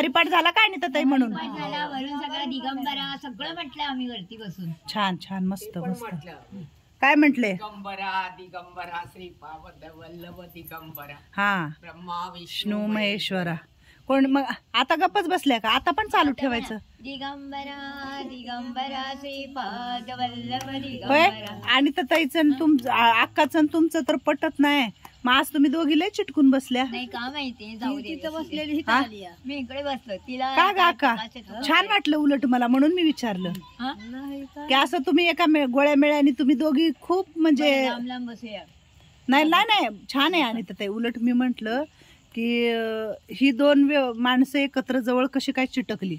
हरिपाठ झाला काय नाही ताई म्हणून वरून सगळं दिगंबरा सगळं म्हटलं आम्ही वरती बसून. छान छान मस्त मस्त. काय म्हटले? दिगंबरा दिगंबरा श्रीपाद वल्लभ दिगंबरा हा ब्रह्मा विष्णू महेश्वरा. कोण मग आता गप्पच बसल्या का? आता पण चालू ठेवायचं. दिगंबरा दिगंबरा श्रीपाद वल्लभ होय. दिगंबरा. आणि तर ताईचं तुमचं अक्काचं तुमचं तर पटत नाही. मग आज तुम्ही दोघी लय चिटकून बसल्या. नाही का माहिती जाऊ दे बसलेली हा? मी इकडे बसलो तिला का ग अक्का? छान वाटलं उलट मला म्हणून मी विचारलं की असं तुम्ही एका गोळ्या मेळ्याने तुम्ही दोघी खूप म्हणजे लांब लांब बसूया. नाही नाही नाही छान आहे. आणि तर उलट मी म्हंटल की ही दोन माणसं एकत्र जवळ कशी काय चिटकली.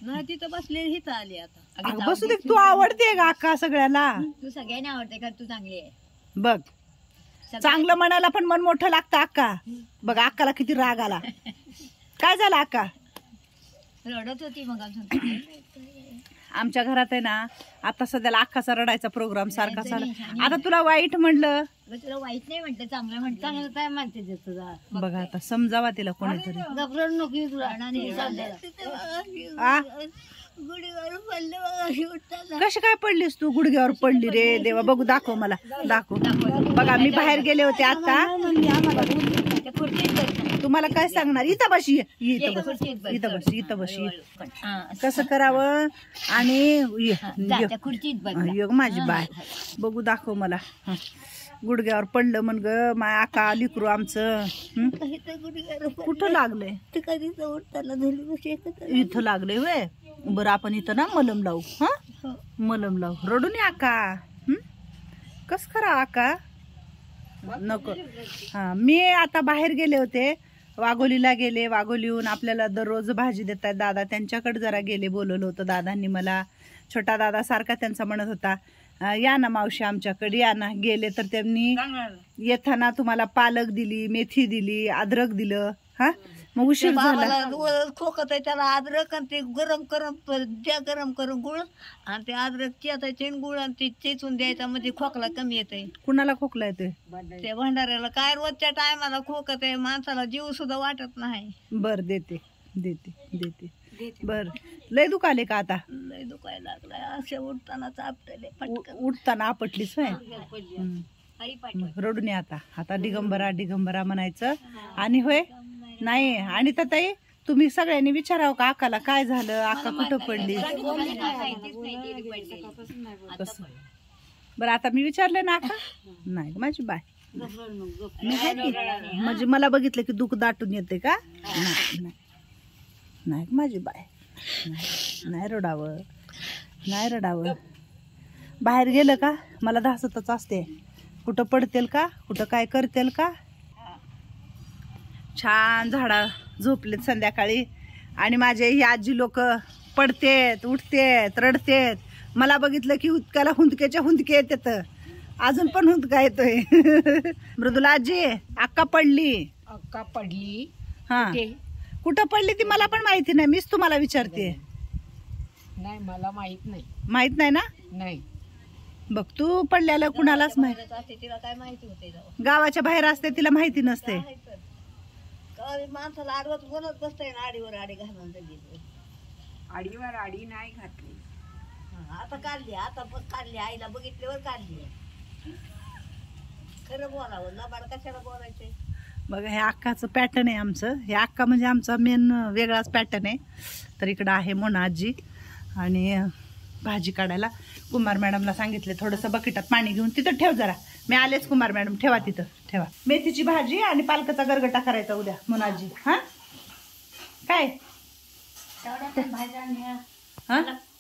नाही तिथं बसलेली हिथं आली आता. अगं बसू दे. तू आवडते का अक्का सगळ्याला? तू सगळ्यांना आवडते का? तू चांगली आहे बघ. चांगलं म्हणायला पण मन मोठं लागतं अक्का. बघ अक्काला किती राग आला. काय झालं अक्का? रडत होती मग आमच्या घरात आहे ना आता सध्याला अक्काचा रडायचा प्रोग्राम सारखा चालू. आता तुला वाईट म्हणलं. तुला वाईट नाही म्हटलं चांगलं म्हटलं. चांगलं काय म्हणते तुझा? बघा आता समजावा तिला कोणीतरी. आ? कशी काय पडलीस तू? गुडघ्यावर पडली रे देवा. बघू दाखव मला दाखव. बघा मी बाहेर गेले होते आता. तुम्हाला काय सांगणार? इथं बशी इथं बस इथं बस इथं बशी. कसं करावं? आणि योग माझी बाय बघू दाखव मला. गुडघ्यावर पडलं म्हण ग माय आका लिकरू आमचं. कुठं लागलंय? इथं लागलंय व्हय. बरं आपण इथं ना मलम लावू. हा मलम लावू. रडू नये आका. कस करा आका? नको. हा मी आता बाहेर गेले होते. वाघोलीला गेले. वाघोलीहून आपल्याला दररोज भाजी देतात दादा. त्यांच्याकडे जरा गेले. बोलवलं होतं दादांनी मला. छोटा दादा सारखा त्यांचा म्हणत होता या ना मावशी आमच्याकडे या ना. गेले तर त्यांनी येताना तुम्हाला पालक दिली, मेथी दिली, अद्रक दिलं. हा मग उशीर झाला. खोकत आहे त्याला अद्रक आणि ते गरम करून गुळ आणि ते अद्रक चेचायचे गुळ आणि ते चेचून द्यायचा म्हणजे खोकला कमी येते. कुणाला खोकला येतोय? ते भंडाऱ्याला काय रोजच्या टायमाला खोकत आहे. माणसाला जीव सुद्धा वाटत नाही. बर देते देते देते. बर लय दुखाले का आता? लय दुखायला लागलाय. असे उठताना चापटले. उठताना आपटलीस होय. रडू नये आता. आता दिगंबरा दिगंबरा म्हणायचं. आणि होय नाही. आणि ताई तुम्ही सगळ्यांनी विचारावं का अक्काला काय झालं? अक्का कुठं पडली? बरं आता मी विचारले ना अक्का? नाही माझी बाय मी आहे की. म्हणजे मला बघितलं की दुःख दाटून येते का? नाही माझी बाय. नाही रडावं नाही रडावं. बाहेर गेलं का मला धासतच असते. कुठं पडतेल का? कुठं काय करतेल का? छान झाडा झोपलेत संध्याकाळी. आणि माझे ही आजी लोक पडतेत उठतेत रडतेत. मला बघितलं की हुंदक्याला हुंदक्याच्या हुंदके येतात. अजून पण हुंदका येतोय. मृदुला आजी अक्का पडली. अक्का पडली. हा कुठं पडली ती मला पण माहिती नाही. मीच तुम्हाला विचारते. नाही मला माहित नाही. माहित नाही ना? नाही. बघ तू पडल्याला कुणालाच माहिती. तिला काय माहिती होते? गावाच्या बाहेर असते तिला माहिती नसते. माणसाला आडवत बोलत बसतंय ना. आडीवर आडी घालून आडीवर आडी नाही घातली. आता काढली. आता काढली. आईला बघितल्यावर काढली. खरं बोलावं लबाड कशाला बोलायचंय? बघा हे अक्काचं पॅटर्न आहे आमचं. हे अक्का म्हणजे आमचा मेन वेगळाच पॅटर्न आहे. तर इकडं आहे मोना आजी. आणि भाजी काढायला कुमार मॅडमला सांगितले थोडंसं बकेटात पाणी घेऊन तिथं ठेव जरा. मी आलेच कुमार मॅडम. ठेवा तिथं ठेवा. मेथीची भाजी आणि पालकाचा गरगटा करायचा उद्या मोना आजी. हा काय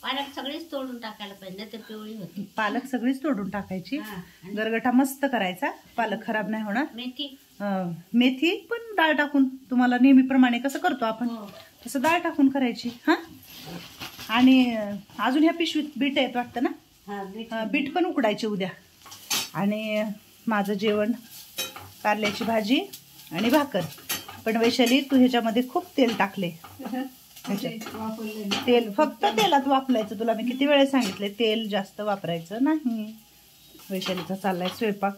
पालक सगळीच तोडून टाकायला पाहिजे तर पिवळी होती. पालक सगळीच तोडून टाकायची. गरगटा मस्त करायचा. पालक खराब नाही होणार. मेथी पण डाळ टाकून तुम्हाला नेहमीप्रमाणे कसं करतो आपण तसं डाळ टाकून करायची. हा आणि अजून ह्या पिशवीत बीट आहेत वाटतं ना? बीट पण उकडायचे उद्या. आणि माझं जेवण कारल्याची भाजी आणि भाकर. पण वैशाली तू ह्याच्यामध्ये खूप तेल टाकले. तेल फक्त तेलात वापरायचं. तुला मी किती वेळा सांगितले तेल जास्त वापरायचं नाही. वैशालीचा चाललाय स्वयंपाक.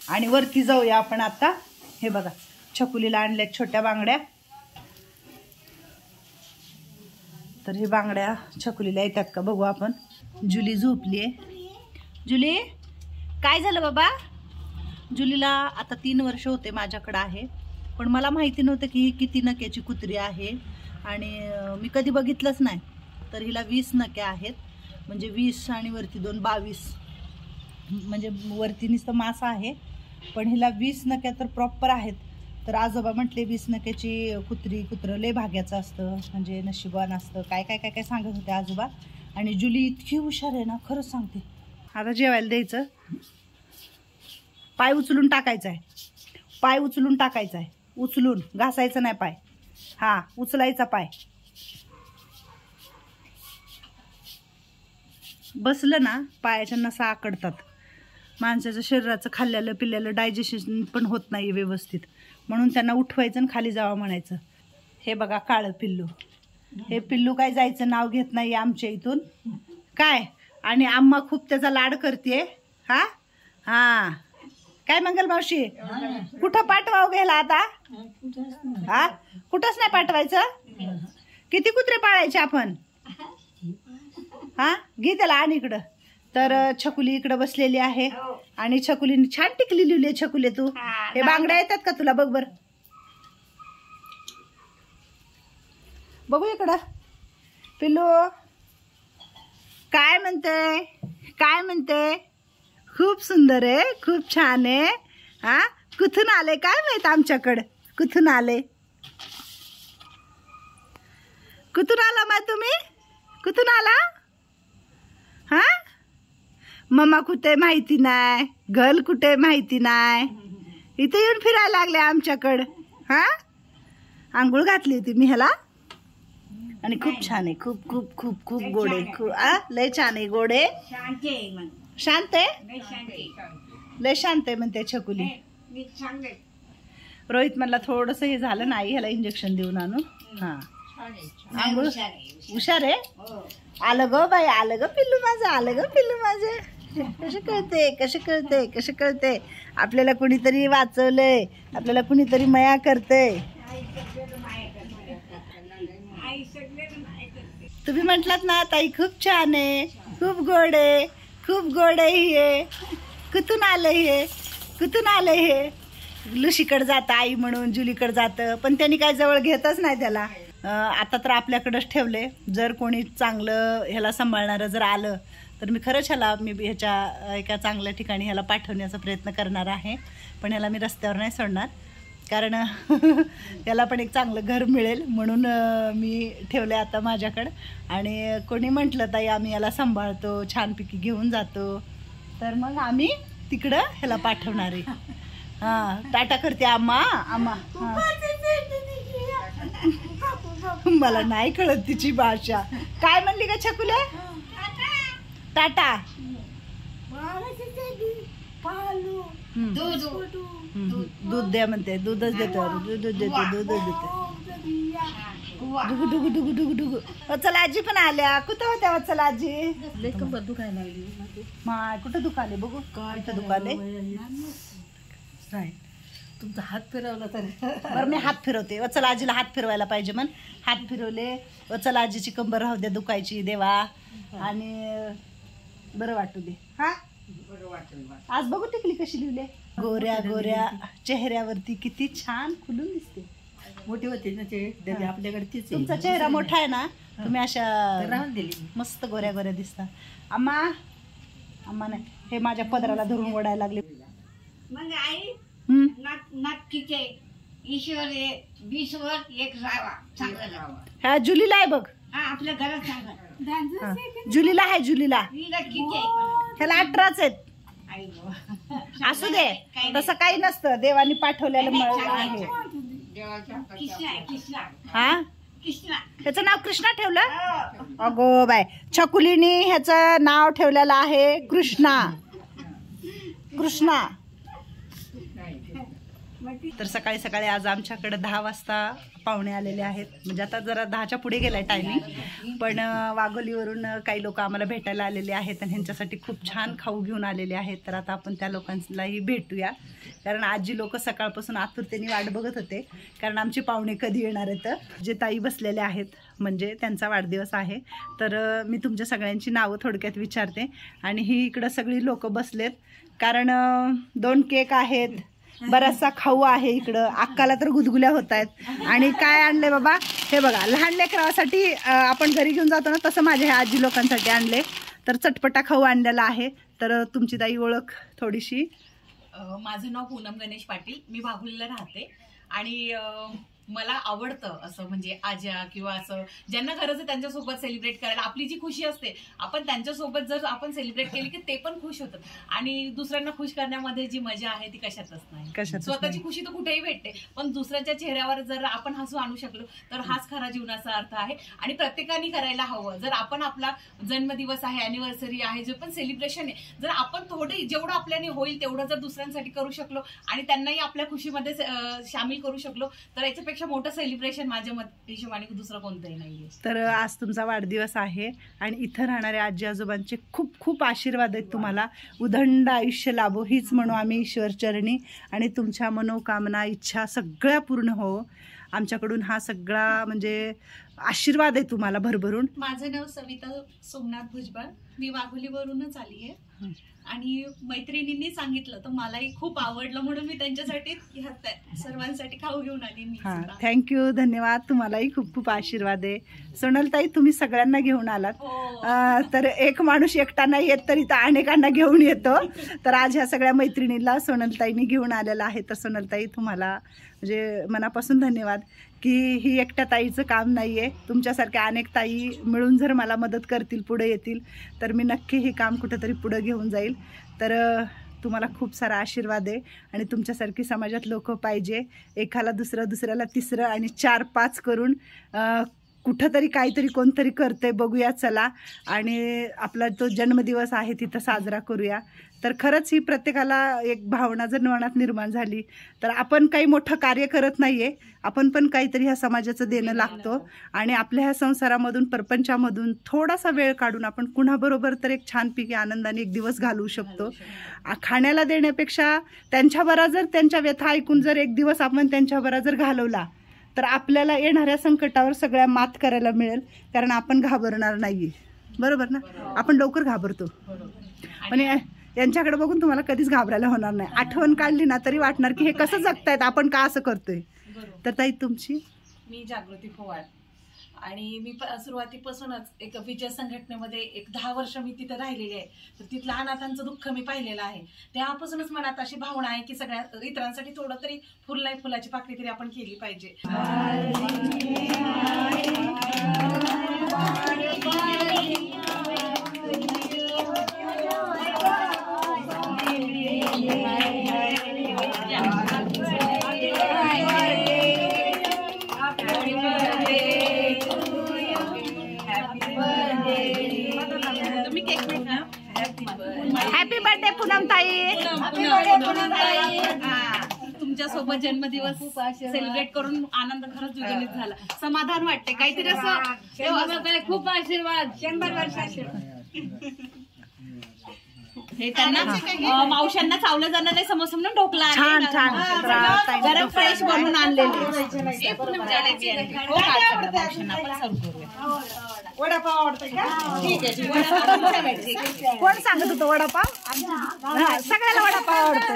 आणि वरती जाऊया आपण आता. हे बघा छकुलीला आणल्यात छोट्या बांगड्या. तर हे बांगड्या छकुलीला येतात का बघू आपण. जुली झोपली आहे. जुली काय झालं बाबा? जुलीला आता 3 वर्ष होते माझ्याकडं आहे, पण मला माहिती नव्हतं की ही किती नक्याची कुत्री आहे आणि मी कधी बघितलंच नाही. तर हिला 20 नक्या आहेत, म्हणजे 20 आणि वरती 2 22, म्हणजे वरती नुसतं मासा आहे, पण हिला 20 नक्या तर प्रॉपर आहेत. तर आजोबा म्हटले 20 नक्याची कुत्रं लय भाग्याचं असतं, म्हणजे नशिबवान असतं, काय काय काय काय सांगत होते आजोबा. आणि जुली इतकी हुशार आहे ना, खरंच सांगते. आता जेवायला द्यायचं. पाय उचलून टाकायचा आहे, पाय उचलून टाकायचा आहे, उचलून घासायचं नाही पाय. हा उचलायचा पाय. बसलं ना पायाच्या नसा आकडतात. माणसाच्या शरीराचं खाल्लेलं पिल्लेलं डायजेशन पण होत नाही व्यवस्थित, म्हणून त्यांना उठवायचं आणि खाली जावं म्हणायचं. हे बघा काळं पिल्लू, हे पिल्लू काय जायचं नाव घेत नाही आमच्या इथून काय. आणि आम्हा खूप त्याचा लाड करते. हा हा काय मंगल मावशी, कुठं पाठवावं घ्यायला आता? हा कुठंच नाही पाठवायचं. किती कुत्रे पाळायचे आपण? हा घे त्याला आणि इकडं. तर छकुली इकडं बसलेली आहे आणि छकुलीने छान टिकली लिहिली. छकुले तू हे बांगड्या येतात का तुला? बघ बर, बघू इकडं. पिल्लू काय म्हणते, काय म्हणते? खूप सुंदर आहे, खूप छान आहे. हा कुठून आले काय माहित आमच्याकडं? कुठून आले? कुठून आला मग तुम्ही? कुठून आला? हा मम्मा कुठे माहिती नाही, घर कुठे माहिती नाही, इथे येऊन फिरायला लागले आमच्याकडं. हा आंघोळ घातली होती मी ह्याला आणि खूप छान आहे. खूप खूप खूप खूप गोड आहे. खूप लय छान आहे, गोड आहे, शांत आहे, लय शांत आहे म्हणते छकुली. रोहित म्हणला थोडस हे झालं नाही, ह्याला इंजेक्शन देऊन आणू. हा आंघोळ हुशार आहे. आलं ग बाई, आलं ग पिल्लू माझं, आलं ग पिल्लू माझं. कसे कळते, कसे कळते, कसे कळते. आपल्याला कुणीतरी वाचवलंय, आपल्याला कुणीतरी माया करतंय. तुम्ही म्हटलात ना ताई खूप छान आहे, खूप गोड आहे, खूप गोड आहे. हे कुठून आलं, हे कुठून आलं? हे लुशीकडे जातं आई म्हणून, जुलीकडे जातं, पण त्यांनी काय जवळ घेतच नाही त्याला. आता तर आपल्याकडंच ठेवले. जर कोणी चांगलं ह्याला सांभाळणारं जर आलं तर मी खरंच ह्याच्या एका चांगल्या ठिकाणी ह्याला पाठवण्याचा प्रयत्न करणार आहे. पण ह्याला मी रस्त्यावर नाही सोडणार, कारण त्याला पण एक चांगलं घर मिळेल म्हणून मी ठेवले आता माझ्याकडं. आणि कोणी म्हटलं ताई आम्ही याला सांभाळतो, छानपैकी घेऊन जातो, तर मग आम्ही तिकडं ह्याला पाठवणार आहे. हां टाटा करते आम्हा. आम्हा मला नाही कळत तिची भाषा. काय म्हणली का छकुले? टाटा. दूध द्या म्हणते, दूधच देतो, दूधच देतो, दूधच देतो. डुगू डुगू डुगू डुगू डुगू. वत्सल आजी पण आल्या. कुठं होत्या वत्सल आजी? दुखायला लागली. माय कुठं दुखाले बघू, इथं दुखाले. तुमचा हात फिरवला तर बरं मी हात फिरवते. वत्सल आजीला हात फिरवायला पाहिजे म्हण. हात फिरवले. वत्सल आजीची कंबर राहू द्या दुखायची देवा, आणि बरं वाटू दे. हा आज बघू टिकली कशी लिहिली. गोऱ्या गोऱ्या चेहऱ्यावरती किती छान खुलून दिसते. मोठी होती ना ते आपल्याकडे तीच. तुमचा चेहरा मोठा आहे ना, तुम्ही अशा राहून दिली. मस्त गोऱ्या गोऱ्या दिसता. आम्हा आम्हा नाही, हे माझ्या पदराला धरून ओढायला लागले. मग आई हम्म नक्कीचे ईश्वर 20 वर एक राहावा, चांगलं राहावा. ह्या जुलीला आहे बघ. हा आपल्या घरात चांगलं. हा, जुलीला आहे, जुलीला. ही नक्कीच आहे. ह्याला 18च आहेत. आई गो. असू दे, तसं काही नसतं, देवानी पाठवलेलं आहे. कृष्णा आहे, कृष्णा. हा कृष्णा. ह्याचं नाव कृष्णा ठेवलं. अगो बाय, छकुलीनी ह्याचं नाव ठेवलेलं आहे कृष्णा. कृष्णा. तर सकाळी सकाळी आज आमच्याकडे 10 वाजता पाहुणे आलेले आहेत. म्हणजे आता जरा 10च्या पुढे गेलाय टायमिंग, पण वाघोलीवरून काही लोक आम्हाला भेटायला आलेले आहेत आणि ह्यांच्यासाठी खूप छान खाऊ घेऊन आलेले आहेत. तर आता आपण त्या लोकांनाही भेटूया. कारण आजी लोक सकाळपासून आतुरतेने वाट बघत होते, कारण आमचे पाहुणे कधी येणार आहेत. जे ताई बसलेले आहेत म्हणजे त्यांचा वाढदिवस आहे. तर मी तुमच्या सगळ्यांची नावं थोडक्यात विचारते. आणि ही इकडं सगळी लोक बसलेत, कारण 2 केक आहेत, बराचसा खाऊ आहे इकडं. अक्काला तर गुदगुल्या होत आहेत. आणि काय आणले बाबा, हे बघा, लहान लेकरासाठी आपण घरी घेऊन जातो ना, तसं माझ्या ह्या आजी लोकांसाठी आणले. तर चटपटा खाऊ आणलेला आहे. तर तुमची ताई ओळख थोडीशी. माझं नाव पूनम गणेश पाटील, मी वाघोलीला राहते. आणि मला आवडतं असं म्हणजे आज्या किंवा असं ज्यांना गरज आहे त्यांच्यासोबत सेलिब्रेट करायला. आपली जी खुशी असते आपण त्यांच्यासोबत जर आपण सेलिब्रेट केली की ते पण खुश होतात. आणि दुसऱ्यांना खुश करण्यामध्ये जी मजा आहे ती कशातच नाही. स्वतःची खुशी तर कुठेही भेटते, पण दुसऱ्यांच्या चेहऱ्यावर जर आपण हसू आणू शकलो तर हाच खरा जीवनाचा अर्थ आहे. आणि प्रत्येकाने करायला हवं. जर आपण आपला जन्मदिवस आहे, अॅनिव्हर्सरी आहे, जे पण सेलिब्रेशन आहे, जर आपण थोडे जेवढं आपल्याने होईल तेवढं जर दुसऱ्यांसाठी करू शकलो आणि त्यांनाही आपल्या खुशीमध्ये सामील करू शकलो तर याच्यापेक्षा मोठं सेलिब्रेशन माझ्या हिशोबाने दुसरं कोणतंही नाहीये. तर आज तुमचा वाढदिवस आहे आणि इथं राहणाऱ्या आजी आजोबांचे खूप खूप आशीर्वाद आहेत तुम्हाला. उदंड आयुष्य लाभो हीच म्हणू आम्ही ईश्वरचरणी. आणि तुमच्या मनोकामना इच्छा सगळ्या पूर्ण हो. आमच्याकडून हा सगळा म्हणजे आशीर्वाद आहे तुम्हाला भरभरून. माझं नाव सविता सोमनाथ भुजबळ, मी वाघोलीवरूनच आली आहे. आणि मैत्रिणींनी सांगितलं तर मलाही खूप आवडलं म्हणून मी त्यांच्यासाठी सर्वांसाठी खाऊ घेऊन आली. हां, थँक्यू, धन्यवाद. तुम्हालाही खूप खूप आशीर्वाद आहे. सोनलताई, तुम्ही सगळ्यांना घेऊन आलात. तर एक माणूस एकटा नाही येत तर इथं अनेकांना घेऊन येतो. तर आज ह्या सगळ्या मैत्रिणींना सोनलताईंनी घेऊन आलेला आहे. तर सोनलताई, तुम्हाला म्हणजे मनापासून धन्यवाद की ही एकट्या ताईचं काम नाही आहे. तुमच्यासारख्या अनेक ताई मिळून जर मला मदत करतील, पुढे येतील, तर मी नक्की हे काम कुठंतरी पुढं घेऊन जाईल. तर तुम्हाला खूप सारा आशीर्वाद आहे. आणि तुमच्यासारखी समाजात लोक पाहिजे. एकाला दुसरं, दुसऱ्याला तिसरं आणि 4-5 करून कुठंतरी काहीतरी कोणतरी करते, बघूया चला. आणि आपला तो जन्मदिवस आहे तिथं साजरा करूया. तर खरंच ही प्रत्येकाला एक भावना जर मनात निर्माण झाली तर आपण काही मोठं कार्य करत नाही आहे, आपण पण काहीतरी ह्या समाजाचं देणं लागतो. आणि आपल्या ह्या संसारामधून, परपंचामधून थोडासा वेळ काढून आपण कुणाबरोबर तर एक छानपैकी आनंदाने एक दिवस घालवू शकतो. खाण्याला देण्यापेक्षा त्यांच्याबरोबर जर त्यांच्या व्यथा ऐकून जर एक दिवस आपण त्यांच्याबरोबर जर घालवला तर आपल्याला येणाऱ्या संकटावर सगळ्या मात करायला मिळेल. कारण आपण घाबरणार नाही, बरोबर ना? आपण लवकर घाबरतो, पण यांच्याकडे बघून तुम्हाला कधीच घाबरायला होणार नाही. आठवण काढली ना तरी वाटणार की हे कसं जगतायत, आपण का असं करतोय. तर ताई तुमची? मी जागृती पवार आणि मी सुरुवातीपासूनच एक विजय संघटनेमध्ये 10 वर्ष मी तिथे राहिलेली आहे. तर तिथलं अनाथांचं दुःख मी पाहिलेलं आहे. तेव्हापासूनच मनात अशी भावना आहे की सगळ्या इतरांसाठी थोडं तरी फुलाची पाकळी तरी आपण केली पाहिजे. हॅपी बर्थडे पूनम ताई. तुमच्यासोबत जन्मदिवस सेलिब्रेट करून आनंद खरंच द्विगुणित झाला. समाधान वाटते, काहीतरी असं खूप आशीर्वाद. 100 वर्षाचे हे त्यांना मावशांना चावलं जाणार नाही समोसा म्हणून ढोकला छान छान गरम फ्रेश बनवून आणलेले. वडापाव आवडतो का? ठीक आहे. कोण सांगत होतं वडापाव? सगळ्याला वडापाव आवडतो.